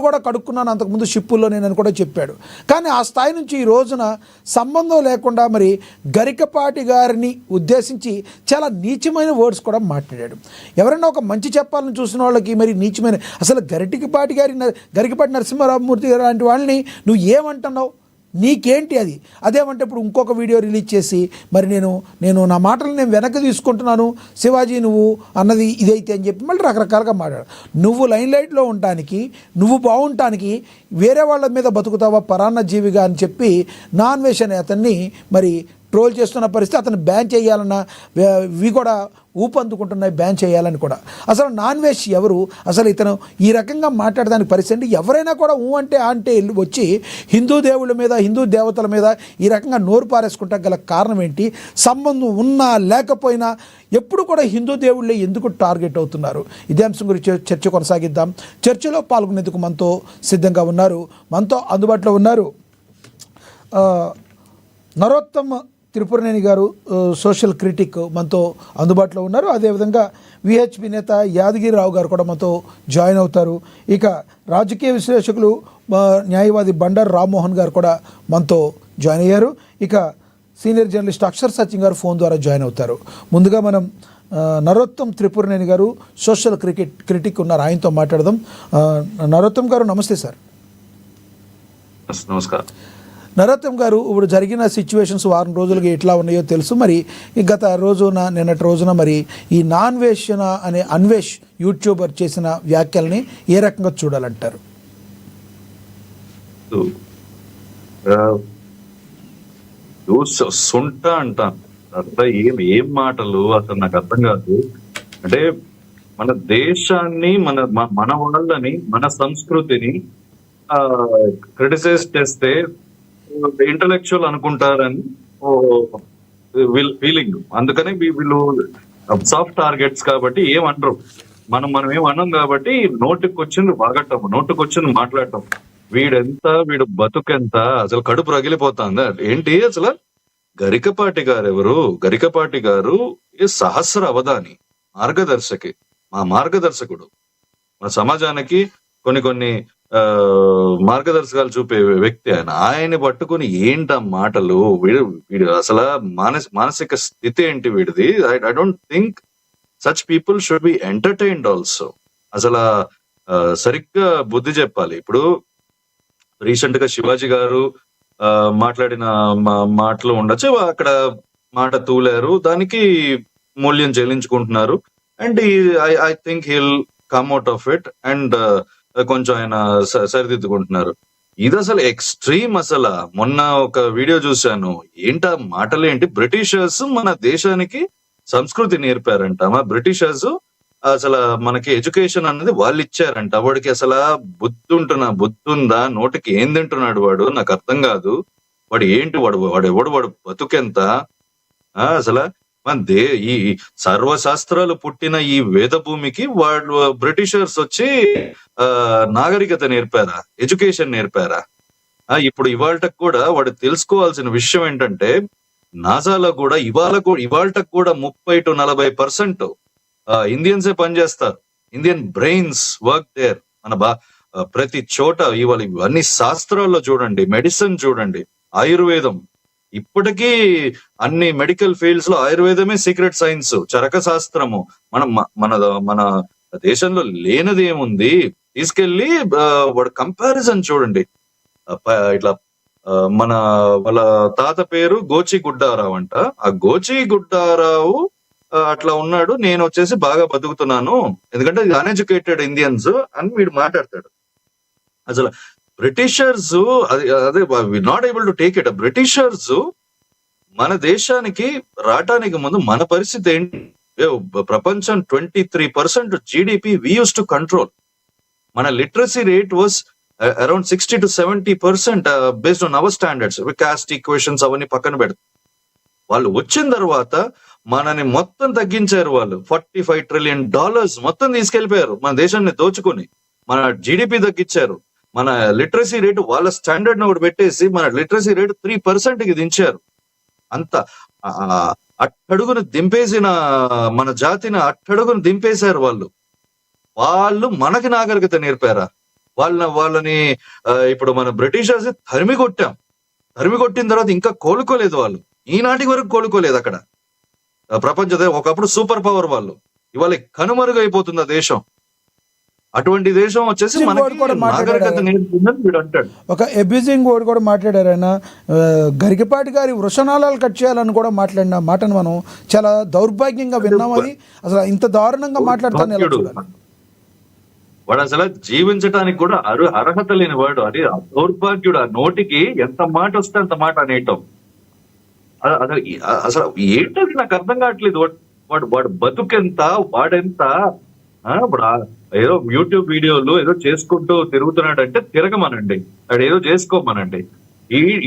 కూడా కడుక్కున్నాను అంతకుముందు షిప్పుల్లో నేను కూడా చెప్పాడు. కానీ ఆ స్థాయి నుంచి ఈ రోజున సంబంధం లేకుండా మరి గరికపాటి గారిని ఉద్దేశించి చాలా నీచమైన వర్డ్స్ కూడా మాట్లాడాడు. ఎవరైనా ఒక మంచి చెప్పాలని చూసిన వాళ్ళకి మరి నీచమైన, అసలు గరికపాటి నరసింహారామమూర్తి లాంటి వాళ్ళని నువ్వు ఏమంటున్నావు? నీకేంటి అది? అదేమంటే ఇప్పుడు ఇంకొక వీడియో రిలీజ్ చేసి మరి నేను నా మాటలు నేను వెనక్కి తీసుకుంటున్నాను, శివాజీ నువ్వు అన్నది ఇదైతే అని చెప్పి మళ్ళీ రకరకాలుగా మాట్లాడు. నువ్వు లైన్ లైట్లో ఉండటానికి, నువ్వు బాగుంటానికి వేరే వాళ్ళ మీద బతుకుతావా పరాన్న జీవిగా అని చెప్పి నాన్ వెజ్ అనే అతన్ని మరి ట్రోల్ చేస్తున్న పరిస్థితి. అతను బ్యాన్ చేయాలన్న ఇవి కూడా ఊపందుకుంటున్నాయి, బ్యాన్ చేయాలని కూడా. అసలు నాన్ వెజ్ ఎవరు? అసలు ఇతను ఈ రకంగా మాట్లాడడానికి పరిస్థితి. ఎవరైనా కూడా అంటే వచ్చి హిందూ దేవుళ్ళ మీద, హిందూ దేవతల మీద ఈ రకంగా నోరు పారేసుకుంటా గల కారణం ఏంటి? సంబంధం ఉన్నా లేకపోయినా ఎప్పుడు కూడా హిందూ దేవుళ్ళే ఎందుకు టార్గెట్ అవుతున్నారు? ఇదే అంశం గురించి చర్చ కొనసాగిద్దాం. చర్చలో పాల్గొనేందుకు మనతో సిద్ధంగా ఉన్నారు, మనతో అందుబాటులో ఉన్నారు నరోత్తమ్ త్రిపురనేని గారు, సోషల్ క్రిటిక్ మనతో అందుబాటులో ఉన్నారు. అదేవిధంగా విహెచ్పి నేత యాదగిరిరావు గారు కూడా మనతో జాయిన్ అవుతారు. ఇక రాజకీయ విశ్లేషకులు న్యాయవాది బండారు రామ్మోహన్ గారు కూడా మనతో జాయిన్ అయ్యారు. ఇక సీనియర్ జర్నలిస్ట్ అక్షర్ సచిన్ గారు ఫోన్ ద్వారా జాయిన్ అవుతారు. ముందుగా మనం నరోత్తమ్ త్రిపురనేని గారు సోషల్ క్రిటిక్ ఉన్నారు, ఆయనతో మాట్లాడదాం. నరోత్తమ్ గారు నమస్తే సార్. నమస్కారం. నరోత్తమ్ గారు, ఇప్పుడు జరిగిన సిచ్యువేషన్స్ వారం రోజులుగా ఎట్లా ఉన్నాయో తెలుసు. మరి గత రోజున నిన్నటి రోజున మరి ఈ నాన్వేషణ అనే అన్వేష్ యూట్యూబర్ చేసిన వ్యాఖ్యల్ని ఏ రకంగా చూడాలంటారు? సొంట అంటాను అట్లా ఏం మాటలు అసలు నాకు అర్థం కాదు. అంటే మన దేశాన్ని, మన వాళ్ళని, మన సంస్కృతిని క్రిటిసైజ్ చేస్తే ఇంటలెక్చువల్ అనుకుంటారని ఫీలింగ్. అందుకని వీళ్ళు సాఫ్ట్ టార్గెట్స్ కాబట్టి ఏమనరు. మనం ఏమన్నాం కాబట్టి నోటికొచ్చింది వాగటం, నోటికొచ్చింది మాట్లాడటం. వీడు బతుకెంత, అసలు కడుపు రగిలిపోతుంది. ఏంటి అసలు గరికపాటి గారు ఎవరు? గరికపాటి గారు సహస్ర అవధాని, మార్గదర్శకుడు. మన సమాజానికి కొన్ని మార్గదర్శకాలు చూపే వ్యక్తి ఆయన్ని పట్టుకుని ఏంట మాటలు? వీడు అసలు మానసిక స్థితి ఏంటి వీడిది? I don't think such people should be entertained also. అసలు సరిగ్గా బుద్ధి చెప్పాలి. ఇప్పుడు రీసెంట్ గా శివాజీ గారు మాట్లాడిన మాటలు ఉండొచ్చు, అక్కడ మాట తూలారు, దానికి మూల్యం చెల్లించుకుంటున్నారు. And I think he'll come out of it and కొంచెం ఆయన సరిదిద్దుకుంటున్నారు. ఇది అసలు ఎక్స్ట్రీమ్. అసలు మొన్న ఒక వీడియో చూశాను, ఏంట మాటలు ఏంటి? బ్రిటిషర్స్ మన దేశానికి సంస్కృతి నేర్పారంట. మా బ్రిటిషర్స్ అసలు మనకి ఎడ్యుకేషన్ అన్నది వాళ్ళు ఇచ్చారంట. వాడికి అసలు బుద్ధి ఉందా? నోటికి ఏం తింటున్నాడు వాడు? నాకు అర్థం కాదు. వాడు ఏంటి? వాడు బతుకెంత? అసలు ఈ సర్వశాస్త్రాలు పుట్టిన ఈ వేద భూమికి వాళ్ళు బ్రిటిషర్స్ వచ్చి నాగరికత నేర్పారా? ఎడ్యుకేషన్ నేర్పారా? ఇప్పుడు ఇవాళకు కూడా వాడు తెలుసుకోవాల్సిన విషయం ఏంటంటే, నాసాలో కూడా ఇవాళకు కూడా 30 to 40% ఇండియన్సే పనిచేస్తారు. Indian brains work there. ప్రతి చోట ఇవాళ అన్ని శాస్త్రాల్లో చూడండి, మెడిసిన్ చూడండి, ఆయుర్వేదం. ఇప్పటికీ అన్ని మెడికల్ ఫీల్డ్స్ లో ఆయుర్వేదమే సీక్రెట్ సైన్స్, చరక శాస్త్రము. మన దేశంలో లేనిది ఏముంది? తీసుకెళ్లి వాడు కంపారిజన్ చూడండి. ఇట్లా వాళ్ళ తాత పేరు గోచిగుడ్డారావు అంట. ఆ గోచిగుడ్డారావు అట్లా ఉన్నాడు, నేను వచ్చేసి బాగా బతుకుతున్నాను ఎందుకంటే అన్ఎడ్యుకేటెడ్ ఇండియన్స్ అని వీడు మాట్లాడతాడు. అసలు బ్రిటిషర్స్ అదే not able to take it. Britishers మన దేశానికి రావటానికి ముందు మన పరిస్థితి ఏంటి? ప్రపంచం 23% GDP we used to control. మన literacy rate was around 60 to 70% based on our standards. Caste equations అవన్నీ పక్కన పెడతారు. వాళ్ళు వచ్చిన తర్వాత మనని మొత్తం తగ్గించారు. వాళ్ళు $45 trillion మొత్తం తీసుకెళ్లిపోయారు. మన దేశాన్ని దోచుకొని మన జీడిపి తగ్గించారు. మన లిటరసీ రేటు వాళ్ళ స్టాండర్డ్ ని ఒకటి పెట్టేసి మన లిటరసీ రేటు 3% కి దించారు. అంత అట్టడుగును దింపేసిన మన జాతిని అట్టడుగును దింపేశారు వాళ్ళు. మనకి నాగరికత నేర్పారా? వాళ్ళని ఇప్పుడు మన బ్రిటిషర్స్ తరిమి కొట్టిన తర్వాత ఇంకా కోలుకోలేదు వాళ్ళు. ఈనాటి వరకు కోలుకోలేదు అక్కడ. ఒకప్పుడు సూపర్ పవర్ వాళ్ళు, ఇవాళ కనుమరుగైపోతుంది ఆ దేశం. అటువంటి దేశం వచ్చేసి మనకి నాగరికత నేర్పుతుందని వీడు అంటాడు. ఒక అబ్యూజింగ్ వర్డ్ కూడా మాట్లాడారు ఆయన. గరికపాటి గారి వృషణాళాలు కట్ చేయాలని కూడా మాట్లాడిన మాటను మనం చాలా దౌర్భాగ్యంగా విన్నాం. అది అసలు ఇంత దారుణంగా మాట్లాడతాను ఎలా చూడాలి? వాడు అసలు జీవించడానికి కూడా అర్హత లేని వాడు. అది దౌర్భాగ్యుడు. ఆ నోటికి ఎంత మాట వస్తే అంత మాట అనేయటం. అసలు ఏంటది నాకు అర్థం కావట్లేదు. వాడు బతుకెంత, వాడెంత. ఇప్పుడు ఏదో యూట్యూబ్ వీడియోలు ఏదో చేసుకుంటూ తిరుగుతున్నాడంటే తిరగమనండి, వాడు ఏదో చేసుకోమనండి.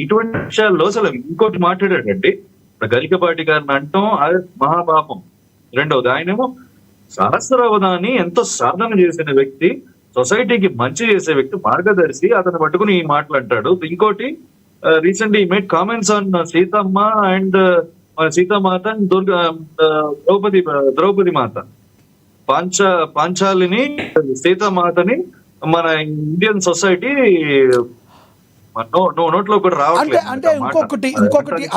ఇటువంటి విషయాల్లో అసలు ఇంకోటి మాట్లాడాడండి. ఇప్పుడు గరికపాటి గారిని అంటాం అది మహాపాపం. రెండవది, ఆయనేమో సహస్రావధాని ఎంతో సాధన చేసిన వ్యక్తి, సొసైటీకి మంచి చేసే వ్యక్తి, మార్గదర్శి. అతను పట్టుకుని ఈ మాటలు అంటాడు. ఇంకోటి, recently made comments on Seethamma and Sitamata and Draupadi Mata. పాంచాలిని, సీతామాతని మన ఇండియన్ సొసైటీ నోట్లో కూడా రావట్లేదు. అంటే ఇంకొకటి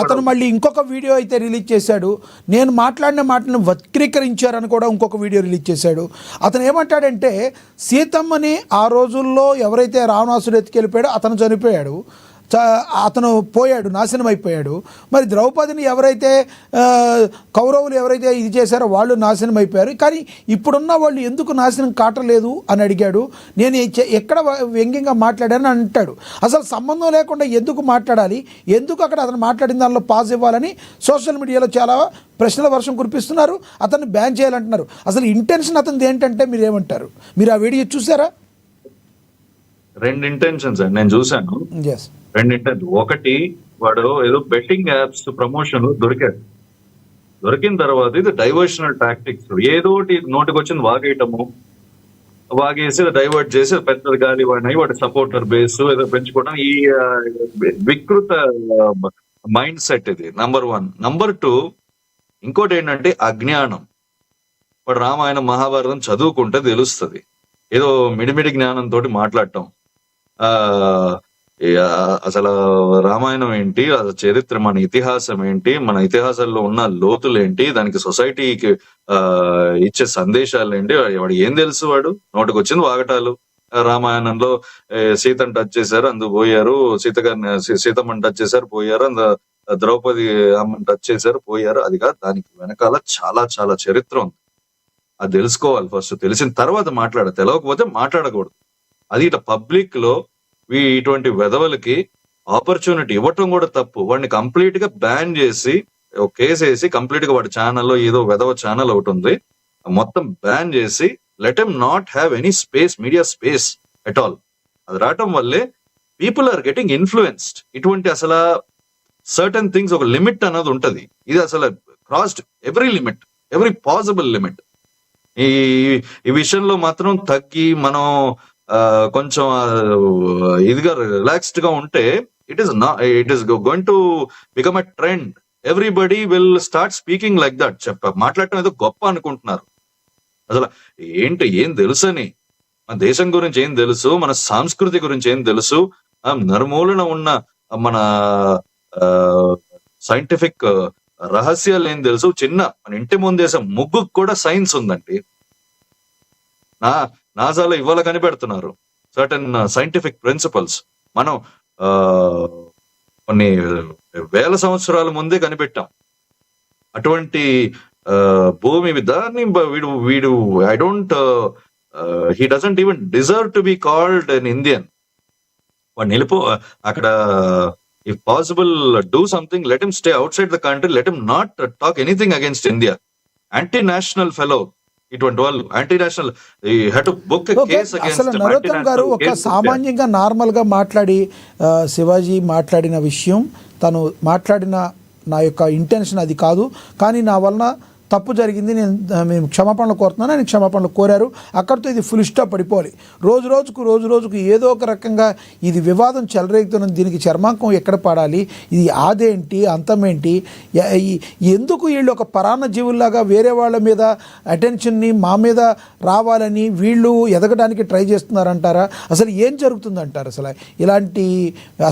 అతను మళ్ళీ ఇంకొక వీడియో అయితే రిలీజ్ చేశాడు. నేను మాట్లాడిన మాటను వక్రీకరించారని కూడా ఇంకొక వీడియో రిలీజ్ చేశాడు. అతను ఏమంటాడంటే, సీతమ్మని ఆ రోజుల్లో ఎవరైతే రావణాసుడు ఎత్తుకెళ్ళిపోయాడో అతను చనిపోయాడు, అతను పోయాడు, నాశనం అయిపోయాడు. మరి ద్రౌపదిని ఎవరైతే కౌరవులు ఎవరైతే ఇది చేశారో వాళ్ళు నాశనం అయిపోయారు. కానీ ఇప్పుడున్న వాళ్ళు ఎందుకు నాశనం కాటలేదు అని అడిగాడు. నేను ఎక్కడ వ్యంగ్యంగా మాట్లాడానని అంటాడు. అసలు సంబంధం లేకుండా ఎందుకు మాట్లాడాలి, ఎందుకు అక్కడ అతను మాట్లాడిన దానిలో పాజ్ ఇవ్వాలని సోషల్ మీడియాలో చాలా ప్రశ్నల వర్షం కురిపిస్తున్నారు. అతన్ని బ్యాన్ చేయాలంటున్నారు. అసలు ఇంటెన్షన్ అతనిది ఏంటంటే మీరు ఏమంటారు? మీరు ఆ వీడియో చూసారా? రెండు ఇంటెన్షన్స్ అండి నేను చూశాను. రెండు ఇంటెన్షన్. ఒకటి, వాడు ఏదో బెట్టింగ్ యాప్స్ ప్రమోషన్ దొరికిన తర్వాత ఇది డైవర్షనల్ టాక్టిక్స్. ఏదో నోటికి వచ్చింది వాగేసి డైవర్ట్ చేసి పెద్ద గాలి వాడి సపోర్టర్ బేస్ ఏదో పెంచుకోవడం. ఈ వికృత మైండ్ సెట్ ఇది నంబర్ 1. నంబర్ 2, ఇంకోటి ఏంటంటే అజ్ఞానం. వాడు రామాయణం మహాభారతం చదువుకుంటే తెలుస్తుంది. ఏదో మిడిమిడి జ్ఞానంతో మాట్లాడటం. అసలు రామాయణం ఏంటి, అసలు చరిత్ర, మన ఇతిహాసం ఏంటి, మన ఇతిహాసాల్లో ఉన్న లోతులు ఏంటి, దానికి సొసైటీకి ఇచ్చే సందేశాలు ఏంటి, వాడు ఏం తెలుసు? వాడు నోటికి వచ్చింది వాగటాలు. రామాయణంలో సీతను టచ్ చేశారు, అందుకు పోయారు. సీతమ్మని టచ్ చేశారు, పోయారు. ద్రౌపది అమ్మని టచ్ చేశారు, పోయారు. అది కాదు, దానికి వెనకాల చాలా చాలా చరిత్ర ఉంది. అది తెలుసుకోవాలి ఫస్ట్. తెలిసిన తర్వాత తెలవకపోతే మాట్లాడకూడదు. అది ఇట్లా పబ్లిక్ లో ఇటువంటి వెధవలకి ఆపర్చునిటీ ఇవ్వటం కూడా తప్పు. వాడిని కంప్లీట్ గా బ్యాన్ చేసి ఒక కేసు వేసి కంప్లీట్ గా వాడి ఛానల్లో ఏదో వెధవ ఛానల్ ఒకటి ఉంది మొత్తం బ్యాన్ చేసి let him not have any space, media space at all. అది రావటం వల్లే పీపుల్ ఆర్ గెటింగ్ ఇన్ఫ్లుయెన్స్డ్. ఇటువంటి అసలు సర్టన్ థింగ్స్ ఒక లిమిట్ అన్నది ఉంటది. ఇది అసలు crossed every limit, every possible limit. ఈ విషయంలో మాత్రం తగ్గి మనం కొంచెం ఇదిగా రిలాక్స్డ్ గా ఉంటే it is going to become a trend. Everybody will start speaking like that. మాట్లాడటం ఏదో గొప్ప అనుకుంటున్నారు. అసలు ఏం తెలుసని, మన దేశం గురించి ఏం తెలుసు, మన సంస్కృతి గురించి ఏం తెలుసు, నలుమూలన ఉన్న మన సైంటిఫిక్ రహస్యాలు ఏం తెలుసు. మన ఇంటి ముందేసే ముగ్గుకు కూడా సైన్స్ ఉందండి. నాసాలో ఇవాళ కనిపెడుతున్నారు సర్టన్ సైంటిఫిక్ ప్రిన్సిపల్స్. మనం కొన్ని వేల సంవత్సరాల ముందే కనిపెట్టాం. అటువంటి భూమి దాన్ని వీడు he doesn't even deserve to be called an Indian. వాడు అక్కడ if possible do something, let him stay outside the country, let him not talk anything against India. Anti national fellow ఇటువంటి వాళ్ళు, యాంటీ నేషనల్. అసలు నరోత్తమ్ గారు ఒక సామాన్యంగా normal గా మాట్లాడి శివాజీ మాట్లాడిన విషయం, తను మాట్లాడిన నా యొక్క ఇంటెన్షన్ అది కాదు, కానీ నా వలన తప్పు జరిగింది, మేము క్షమాపణలు కోరుతున్నాను, ఆయన క్షమాపణలు కోరారు, అక్కడితో ఇది ఫుల్ స్టాప్ పడిపోవాలి. రోజు రోజుకు ఏదో ఒక రకంగా ఇది వివాదం చెలరేగుతున్నది, దీనికి చర్మాంకం ఎక్కడ పడాలి, ఇది ఆదేంటి అంతమేంటి, ఎందుకు వీళ్ళు ఒక పరాన్న జీవుల్లాగా వేరే వాళ్ళ మీద అటెన్షన్ని మా మీద రావాలని వీళ్ళు ఎదగడానికి ట్రై చేస్తున్నారంటారా? అసలు ఏం జరుగుతుందంటారు?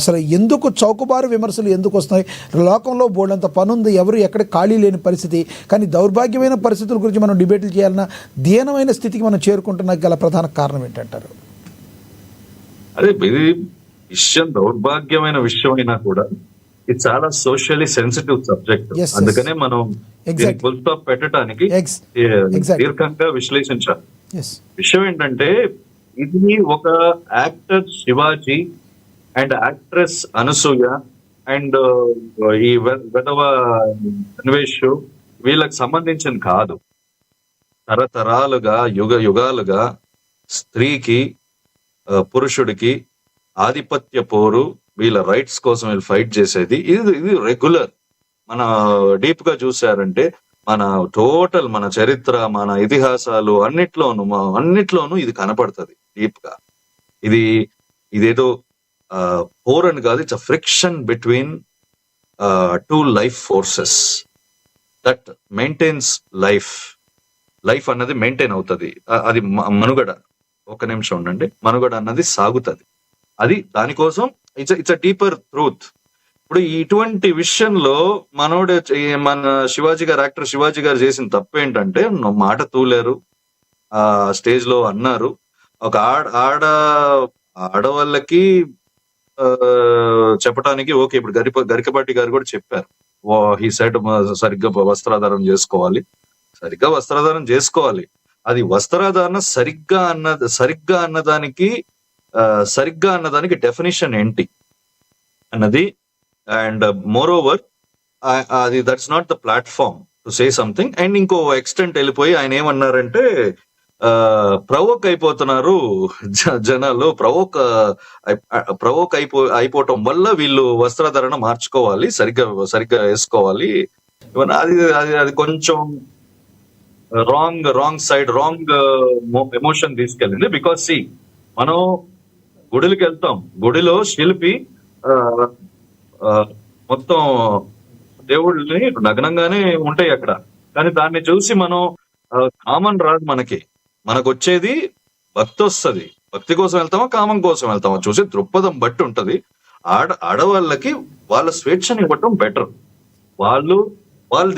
అసలు ఎందుకు చౌకబారు విమర్శలు ఎందుకు వస్తున్నాయి? లోకంలో బోల్డంత పనుంది, ఎవరు ఎక్కడ ఖాళీ లేని పరిస్థితి, కానీ దౌర్భాగ్యమైన పరిస్థితుల గురించి మనం డిబేట్లు చేయాలన్నా దీనమైన స్థితికి మనం చేరుకుంటున్న గల ప్రధాన కారణం ఏంటంటారు? అదే ఇది విషయం దౌర్భాగ్యమైన విషయం అయినా కూడా ఇది చాలా సోషల్లీ సెన్సిటివ్ సబ్జెక్ట్. అందుకనే మనం ఫుల్ స్టాప్ పెట్టడానికి దీర్ఘంగా విశ్లేషించాలి. విషయం ఏంటంటే ఇది ఒక actor Shivaji and actress Anasuya and ఈ వెధవ అన్వేష్ వీళ్ళకి సంబంధించిన కాదు. తరతరాలుగా యుగాలుగా స్త్రీకి పురుషుడికి ఆధిపత్య పోరు, వీళ్ళ రైట్స్ కోసం వీళ్ళు ఫైట్ చేసేది ఇది రెగ్యులర్. మన డీప్ గా చూసారంటే మన చరిత్ర, మన ఇతిహాసాలు అన్నిట్లోనూ ఇది కనపడుతుంది డీప్ గా. ఇదేదో పోర్ అని కాదు, it's a friction between two life forces that maintains life అన్నది మెయింటైన్ అవుతుంది. అది మనుగడ, ఒక నిమిషం ఉండండి, మనుగడ అన్నది సాగుతుంది. అది దానికోసం ఇట్స్ అ డీపర్ ట్రూత్. ఇప్పుడు ఇటువంటి విషయంలో మన యాక్టర్ శివాజీ గారు చేసిన తప్పు ఏంటంటే మాట తూలేరు, ఆ స్టేజ్ లో అన్నారు. ఒక ఆడవాళ్ళకి చెప్పడానికి ఓకే. ఇప్పుడు గరికపాటి గారు కూడా చెప్పారు, హీ సెడ్ సరిగ్గా వస్త్రాధారణ చేసుకోవాలి. అది వస్త్రాధారణ సరిగ్గా అన్నదానికి డెఫినిషన్ ఏంటి అన్నది. అండ్ మోర్ ఓవర్ అది that's not the platform to say something. And ఇంకో ఎక్స్టెంట్ వెళ్ళిపోయి ఆయన ఏమన్నారంటే ప్రవోక్ అయిపోతున్నారు జనాలు, ప్రవోక్ అయిపోవటం వల్ల వీళ్ళు వస్త్రధారణ మార్చుకోవాలి, సరిగ్గా వేసుకోవాలి. అది కొంచెం రాంగ్ సైడ్, రాంగ్ ఎమోషన్ తీసుకెళ్ళింది. బికాస్ మనం గుడికి వెళ్తాం, గుడిలో శిల్పి మొత్తం దేవుళ్ళని నగ్నంగానే ఉంటాయి అక్కడ, కానీ దాన్ని చూసి మనం కామన్ రాదు, మనకు వచ్చేది భక్తి వస్తుంది. భక్తి కోసం వెళ్తామా కామం కోసం వెళ్తామా చూసి దృక్పథం బట్టి ఉంటది. ఆడవాళ్ళకి వాళ్ళ స్వేచ్ఛని ఇవ్వటం బెటర్. వాళ్ళు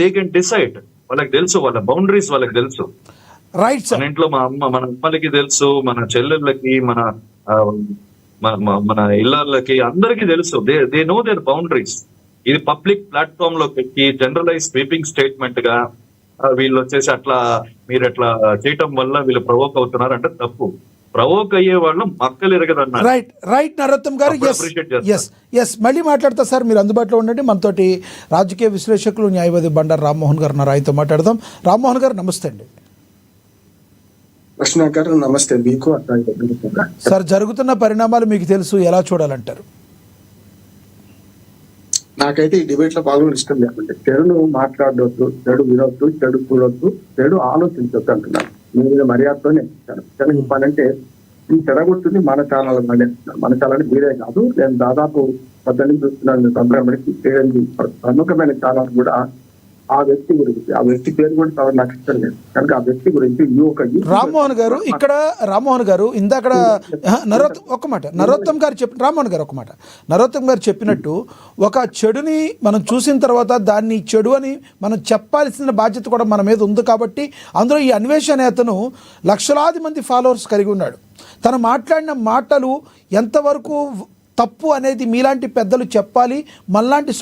దే కెన్ డిసైడ్, వాళ్ళకి తెలుసు, వాళ్ళ బౌండరీస్ వాళ్ళకి తెలుసు. మన ఇంట్లో మన అమ్మలకి తెలుసు, మన చెల్లెళ్ళకి, మన ఇళ్ళకి అందరికీ తెలుసు. They know their boundaries. ఇది పబ్లిక్ ప్లాట్ఫామ్ లో పెట్టి జనరలైజ్ స్వీపింగ్ స్టేట్మెంట్ గా వీళ్ళు వచ్చేసి మీరు అట్లా చేయటం వల్ల వీళ్ళు ప్రవోక్ అవుతున్నారు అంటే తప్పు. ప్రవోక్ అయ్యే వాళ్ళు మక్కలు ఎరగదన్నారు. రైట్ నరోత్తమ్ గారు, ఎస్ మళ్ళీ మాట్లాడతా సార్, మీరు అందుబాటులో ఉండండి. మనతోటి రాజకీయ విశ్లేషకులు న్యాయవాది బండారు రామ్మోహన్ గారు ఉన్నారు, ఆయనతో మాట్లాడదాం. రామ్మోహన్ గారు నమస్తే అండి. కృష్ణ గారు నమస్తే. మీకు సార్, జరుగుతున్న పరిణామాలు మీకు తెలుసు, ఎలా చూడాలంటారు? నాకైతే ఈ డిబేట్ లో పాల్గొనడం ఇష్టం లేకుంటే చెడును మాట్లాడవద్దు, చెడు వినొద్దు, చెడు చూడొద్దు, చెడు ఆలోచించొద్దు అంటున్నాను. నేను మర్యాదతో నేర్పించాను. చెడు చెప్పాలంటే ఈ చెడగొట్టుంది మన ఛానల్ మీరే కాదు, నేను దాదాపు 18 చూస్తున్నాను. సంబరానికి ప్రముఖమైన ఛానల్ కూడా ఆ వ్యక్తి గురించి, ఆ వ్యక్తి పేరు కూడా నాకు ఇష్టం లేదు. కనుక ఆ వ్యక్తి గురించి రామ్మోహన్ గారు ఇందాక నరోత్తమ్ గారు చెప్పినట్టు ఒక చెడుని మనం చూసిన తర్వాత దాన్ని చెడు అని మనం చెప్పాల్సిన బాధ్యత కూడా మన మీద ఉంది. కాబట్టి అందులో ఈ అన్వేషణ అతను లక్షలాది మంది ఫాలోవర్స్ కలిగి ఉన్నాడు. తను మాట్లాడిన మాటలు ఎంతవరకు తప్పు అనేది మీలాంటి పెద్దలు చెప్పాలి. మనలాంటి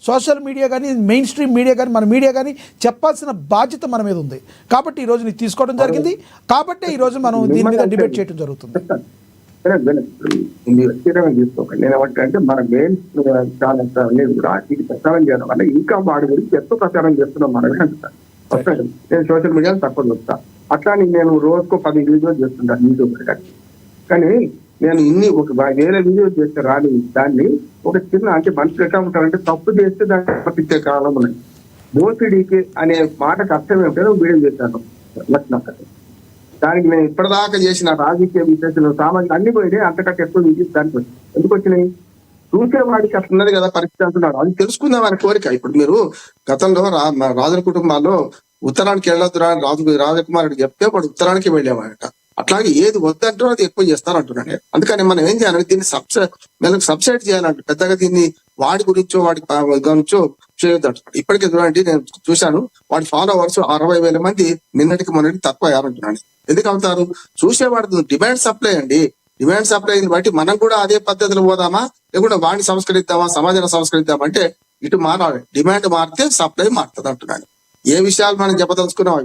సోషల్ మీడియా కానీ, మెయిన్ స్ట్రీమ్ మీడియా కానీ, మన మీడియా కానీ చెప్పాల్సిన బాధ్యత మన మీద ఉంది. కాబట్టి ఈరోజు నీకు తీసుకోవడం జరిగింది. కాబట్టి ఈరోజు మనం దీని మీద డిబేట్ చేయడం జరుగుతుంది. తీసుకోకండి. నేను ఏమంటే మన మెయిన్ ఛానల్స్ అనేది కూడా ఇది ప్రచారం చేయడం వల్ల ఇంకా వాడి గురించి ఎక్కువ ప్రచారం చేస్తున్నాం మనమే అంటారు. నేను సోషల్ మీడియాలో తక్కువ చూస్తా. అట్లానే నేను రోజుకు 10 వీడియోలు చేస్తుంటాను యూట్యూబ్. కానీ నేను ఒక 1000 వీడియోలు చేస్తే రాని దాన్ని ఒక చిన్న, అంటే మనుషులు ఎట్లా ఉంటారంటే తప్పు చేస్తే దాన్ని పట్టించే కాలం ఉన్నాయి. దోపిడీకి అనే మాటకు అర్థం ఏమిటో వీడియో చేశాను లక్ష్మణ. దానికి నేను ఇప్పటిదాకా చేసిన రాజకీయ విశ్లేషణలు సామాజిక అన్ని పోయినాయి, అంతకంటే ఎక్కువ దానికి వచ్చింది. ఎందుకు వచ్చినాయి? చూసేవాడికి అట్లా ఉన్నది కదా పరిస్థితి అంటున్నాడు. అది తెలుసుకుందాం అనే కోరిక. ఇప్పుడు మీరు గతంలో రాజుల కుటుంబాల్లో ఉత్తరానికి వెళ్ళొద్దు రాజకుమారుడు చెప్తే వాడు ఉత్తరానికి వెళ్ళేవాడట. అట్లాగే ఏది వద్దంటో అది ఎక్కువ చేస్తారంటున్నాను. అందుకని మనం ఏం చేయాలంటే దీన్ని సబ్సైడ్ చేయాలంటే పెద్దగా దీన్ని వాడి గురించో వాడి గురించో చేయొద్దు అంటున్నాడు. ఇప్పటికే చూడండి, నేను చూశాను వాడి ఫాలోవర్స్ 60,000 మంది నిన్నటికి మొన్నటికి తక్కువ అయ్యారంటున్నాను. ఎందుకు అవుతారు? చూసేవాడు డిమాండ్ సప్లై అండి. డిమాండ్ సప్లైని బట్టి మనం కూడా అదే పద్ధతిలో పోదామా, లేకుంటే వాడిని సంస్కరిద్దామా, సమాజాన్ని సంస్కరిద్దామా అంటే ఇటు మారాలి. డిమాండ్ మారితే సప్లై మారుతుంది అంటున్నాను. ఏ విషయాలు మనం చెప్పదలుచుకున్నాం,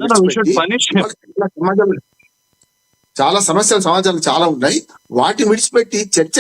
సమాజంలో చాలా సమస్యలు సమాజంలో చాలా ఉన్నాయి. వాటిని విడిచిపెట్టి చర్చ